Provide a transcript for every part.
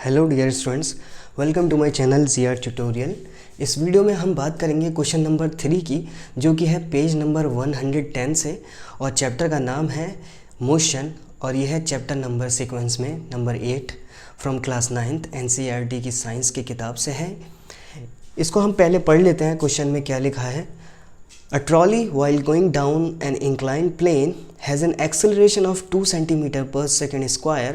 Hello dear students, welcome to my channel ZR tutorial. इस video में हम बात करेंगे क्वेश्चन नंबर 3 की, जो कि है पेज नंबर 110 से, और चैप्टर का नाम है मोशन, और यह है चैप्टर नंबर सीक्वेंस में number 8 from class 9th NCERT की साइंस की किताब से है। इसको हम पहले पढ़ लेते हैं। क्वेश्चन में क्या लिखा है। A trolley while going down an inclined plane has an acceleration of 2 cm per second square.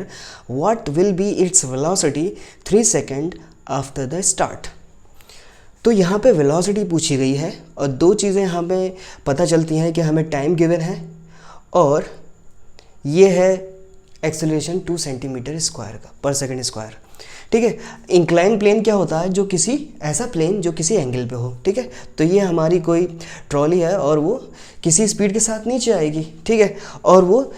What will be its velocity 3 seconds after the start? तो यहाँ पे वेलोसिटी पूछी गई है और दो चीज़ें यहाँ पे पता चलती हैं कि हमें टाइम गिवन है और ये है एक्सेलरेशन 2 सेंटीमीटर स्क्वायर का पर सेकंड स्क्वायर। ठीक है। इंक्लाइन प्लेन क्या होता है? जो किसी ऐसा प्लेन जो किसी एंगल पे हो। ठीक है। तो ये हमारी कोई ट्रॉली है और वो किसी स्पीड के साथ नीचे आएगी। ठीक है। और वो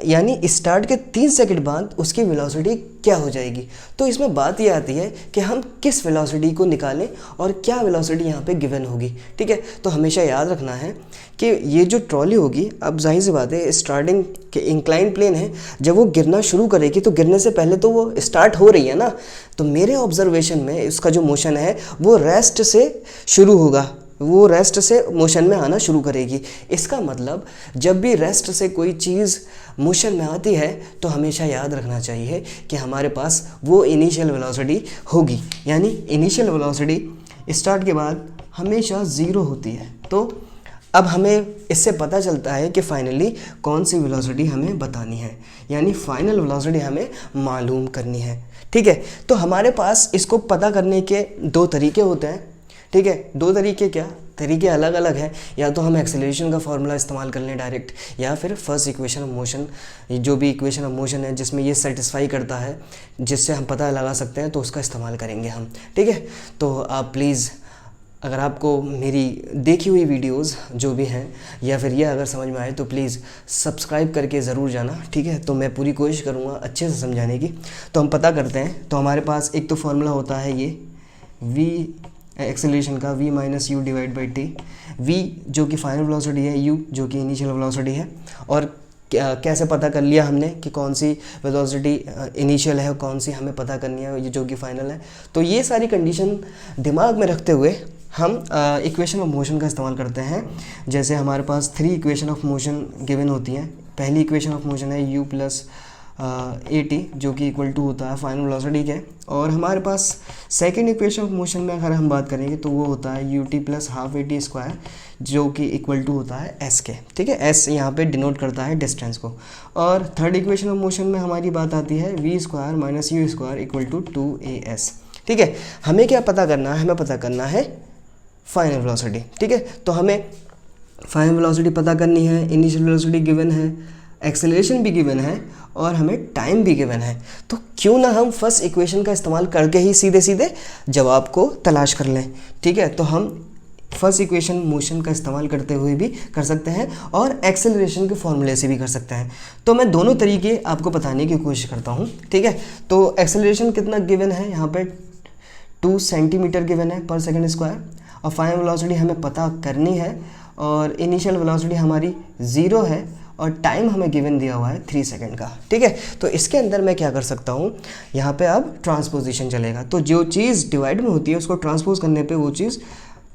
यानी स्टार्ट के 3 सेकंड बाद उसकी वेलोसिटी क्या हो जाएगी। तो इसमें बात ये आती है कि हम किस वेलोसिटी को निकालें और क्या वेलोसिटी यहाँ पे गिवन होगी। ठीक है। तो हमेशा याद रखना है कि ये जो ट्रॉली होगी, अब जाहिर सी बात है स्टार्टिंग के इंक्लाइन प्लेन है, जब वो गिरना शुरू करेगी तो गिरने से पहले तो वो स्टार्ट हो रही है ना। तो मेरे ऑब्जर्वेशन में इसका जो मोशन है वो रेस्ट से शुरू होगा, वो रेस्ट से मोशन में आना शुरू करेगी। इसका मतलब जब भी रेस्ट से कोई चीज़ मोशन में आती है तो हमेशा याद रखना चाहिए कि हमारे पास वो इनिशियल वेलोसिटी होगी, यानी इनिशियल वेलोसिटी स्टार्ट के बाद हमेशा ज़ीरो होती है। तो अब हमें इससे पता चलता है कि फाइनली कौन सी वेलोसिटी हमें बतानी है, यानी फाइनल वेलोसिटी हमें मालूम करनी है। ठीक है। तो हमारे पास इसको पता करने के दो तरीके होते हैं। ठीक है। दो तरीके क्या? तरीके अलग अलग हैं। या तो हम एक्सेलरेशन का फॉर्मूला इस्तेमाल कर लें डायरेक्ट, या फिर फर्स्ट इक्वेशन ऑफ मोशन, जो भी इक्वेशन ऑफ मोशन है जिसमें ये सेटिस्फाई करता है, जिससे हम पता लगा सकते हैं, तो उसका इस्तेमाल करेंगे हम। ठीक है। तो आप प्लीज़, अगर आपको मेरी देखी हुई वीडियोस जो भी हैं या फिर ये अगर समझ में आए तो प्लीज़ सब्सक्राइब करके ज़रूर जाना। ठीक है। तो मैं पूरी कोशिश करूँगा अच्छे से समझाने की। तो हम पता करते हैं। तो हमारे पास एक तो फार्मूला होता है ये v एक्सेलरेशन का, v minus you divide by T. v जो कि फाइनल वेलोसिटी है, u जो कि इनिशियल वेलोसिटी है। और कैसे पता कर लिया हमने कि कौन सी वेलोसिटी इनिशियल है और कौन सी हमें पता करनी है, ये जो कि फाइनल है। तो ये सारी कंडीशन दिमाग में रखते हुए हम इक्वेशन ऑफ मोशन का इस्तेमाल करते हैं। जैसे हमारे पास 3 इक्वेशन ऑफ मोशन गिवन होती हैं। पहली इक्वेशन ऑफ मोशन है u प्लस AT, जो कि इक्वल टू होता है फाइनल वेलोसिटी के। और हमारे पास सेकेंड इक्वेशन ऑफ मोशन में अगर हम बात करेंगे तो वो होता है ut plus half AT square, जो कि इक्वल टू होता है s के। ठीक है। s यहाँ पे डिनोट करता है डिस्टेंस को। और थर्ड इक्वेशन ऑफ मोशन में हमारी बात आती है v square minus U square equal to 2as। ठीक है। हमें क्या पता करना है? हमें पता करना है फाइनल वेलोसिटी। ठीक है। तो हमें फाइनल वेलोसिटी पता करनी है, इनिशियल वेलोसिटी गिवन है, एक्सेलरेशन भी गिवन है और हमें टाइम भी गिवन है। तो क्यों ना हम फर्स्ट इक्वेशन का इस्तेमाल करके ही सीधे सीधे जवाब को तलाश कर लें। ठीक है। तो हम फर्स्ट इक्वेशन मोशन का इस्तेमाल करते हुए भी कर सकते हैं और एक्सेलरेशन के फॉर्मूले से भी कर सकते हैं। तो मैं दोनों तरीके आपको बताने की कोशिश करता हूँ। ठीक है। तो एक्सेलरेशन कितना गिवन है? यहाँ पे 2 सेंटीमीटर गिवन है पर सेकेंड स्क्वायर, और फाइनल वेलोसिटी हमें पता करनी है, और इनिशियल वेलोसिटी हमारी 0 है, और टाइम हमें गिवन दिया हुआ है 3 सेकंड का। ठीक है। तो इसके अंदर मैं क्या कर सकता हूँ, यहाँ पे अब ट्रांसपोजिशन चलेगा। तो जो चीज़ डिवाइड में होती है उसको ट्रांसपोज करने पे वो चीज़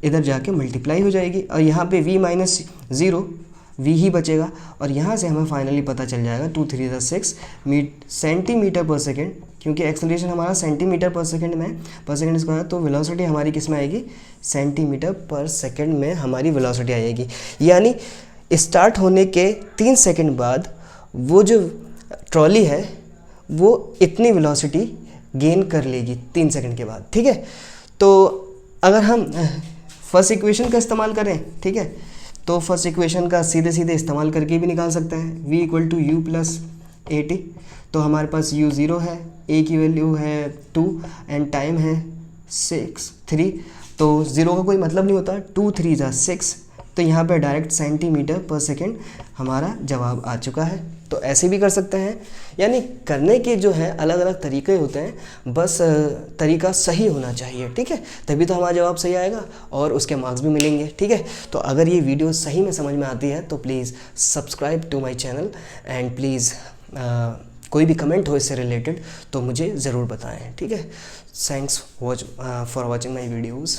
इधर जाके मल्टीप्लाई हो जाएगी, और यहाँ पे v माइनस 0 v ही बचेगा। और यहाँ से हमें फाइनली पता चल जाएगा 2 3 6 सेंटीमीटर पर सेकेंड, क्योंकि एक्सेलरेशन हमारा सेंटीमीटर पर सेकेंड में पर सेकेंड स्क्वायर। तो वेलोसिटी हमारी किस में आएगी? सेंटीमीटर पर सेकेंड में हमारी वेलोसिटी आएगी। यानी स्टार्ट होने के 3 सेकंड बाद वो जो ट्रॉली है वो इतनी वेलोसिटी गेन कर लेगी 3 सेकंड के बाद। ठीक है। तो अगर हम फर्स्ट इक्वेशन का इस्तेमाल करें, ठीक है, तो फर्स्ट इक्वेशन का सीधे सीधे इस्तेमाल करके भी निकाल सकते हैं। v equal to U plus AT। तो हमारे पास u 0 है, a की वैल्यू है 2 एंड टाइम है 3। तो 0 का कोई मतलब नहीं होता, 2 3 जा 6। तो यहाँ पे डायरेक्ट सेंटीमीटर पर सेकेंड हमारा जवाब आ चुका है। तो ऐसे भी कर सकते हैं, यानी करने के जो है अलग अलग तरीके होते हैं, बस तरीका सही होना चाहिए। ठीक है। तभी तो हमारा जवाब सही आएगा और उसके मार्क्स भी मिलेंगे। ठीक है। तो अगर ये वीडियो सही में समझ में आती है तो please subscribe to my channel and please कोई भी कमेंट हो इससे रिलेटेड तो मुझे ज़रूर बताएं, ठीक है। Thanks for watching my videos.